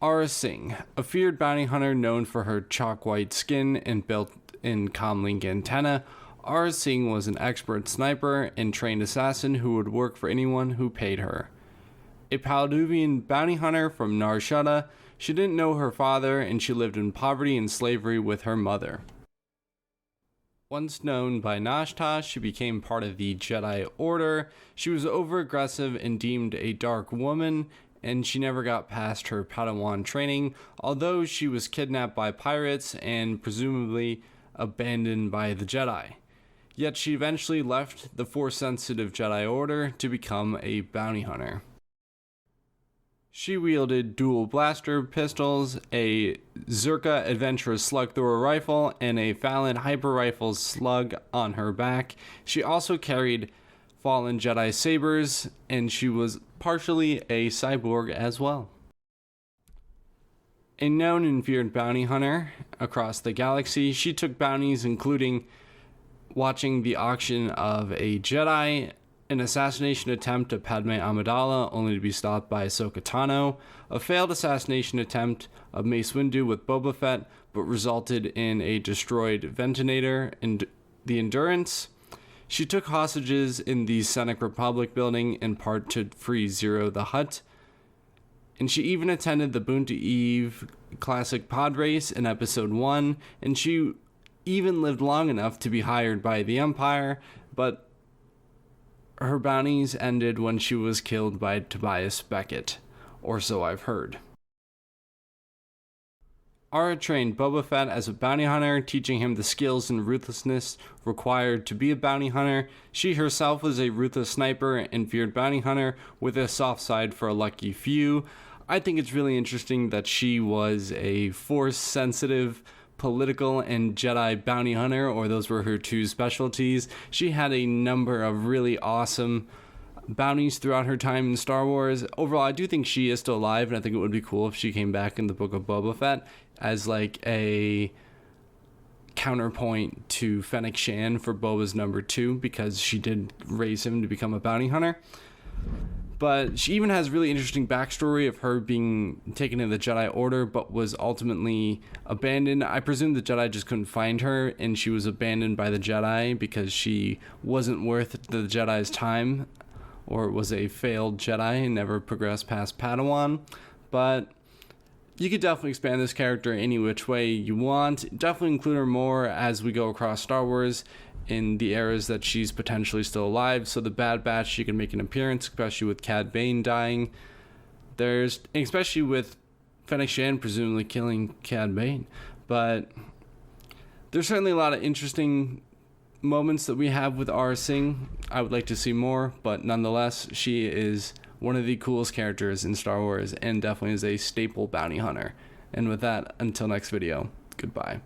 Aurra Sing, a feared bounty hunter known for her chalk-white skin and built-in comlink antenna. Aurra Sing was an expert sniper and trained assassin who would work for anyone who paid her. A Paldovian bounty hunter from Nar Shutta, she didn't know her father and she lived in poverty and slavery with her mother. Once known by Nashta, she became part of the Jedi Order. She was overaggressive and deemed a dark woman, and she never got past her padawon training, although she was kidnapped by pirates and presumably abandoned by the Jedi. Yet she eventually left the Force-sensitive Jedi Order to become a bounty hunter. She wielded dual blaster pistols, a Zerka adventurous slug thrower rifle, and a Fallon hyper rifle slug on her back. She also carried fallen Jedi sabers, and she was partially a cyborg as well. A known and feared bounty hunter across the galaxy, she took bounties including watching the auction of a Jedi, an assassination attempt of Padme Amidala only to be stopped by Ahsoka Tano, a failed assassination attempt of Mace Windu with Boba Fett but resulted in a destroyed Ventinator and the Endurance. She took hostages in the Senate Republic building in part to free Zero the Hutt, and she even attended the Boonta Eve Classic pod race in Episode 1, and she even lived long enough to be hired by the Empire, but her bounties ended when she was killed by Tobias Beckett, or so I've heard. Aurra trained Boba Fett as a bounty hunter, teaching him the skills and ruthlessness required to be a bounty hunter. She herself was a ruthless sniper and feared bounty hunter with a soft side for a lucky few. I think it's really interesting that she was a Force-sensitive political and Jedi bounty hunter, or those were her two specialties. She had a number of really awesome bounties throughout her time in Star Wars. Overall, I do think she is still alive, and I think it would be cool if she came back in the Book of Boba Fett as like a counterpoint to Fennec Shand for Boba's number 2, because she did raise him to become a bounty hunter. But she even has really interesting backstory of her being taken in the Jedi Order but was ultimately abandoned. I presume the Jedi just couldn't find her and she was abandoned by the Jedi because she wasn't worth the Jedi's time, or was a failed Jedi and never progressed past Padawan. But you could definitely expand this character any which way you want. Definitely include her more as we go across Star Wars in the eras that she's potentially still alive. So the Bad Batch, she can make an appearance, especially with Cad Bane dying. Especially with Fennec Shand presumably killing Cad Bane. But there's certainly a lot of interesting moments that we have with Aurra Sing. I would like to see more, but nonetheless, she is one of the coolest characters in Star Wars and definitely is a staple bounty hunter. And with that, until next video, goodbye.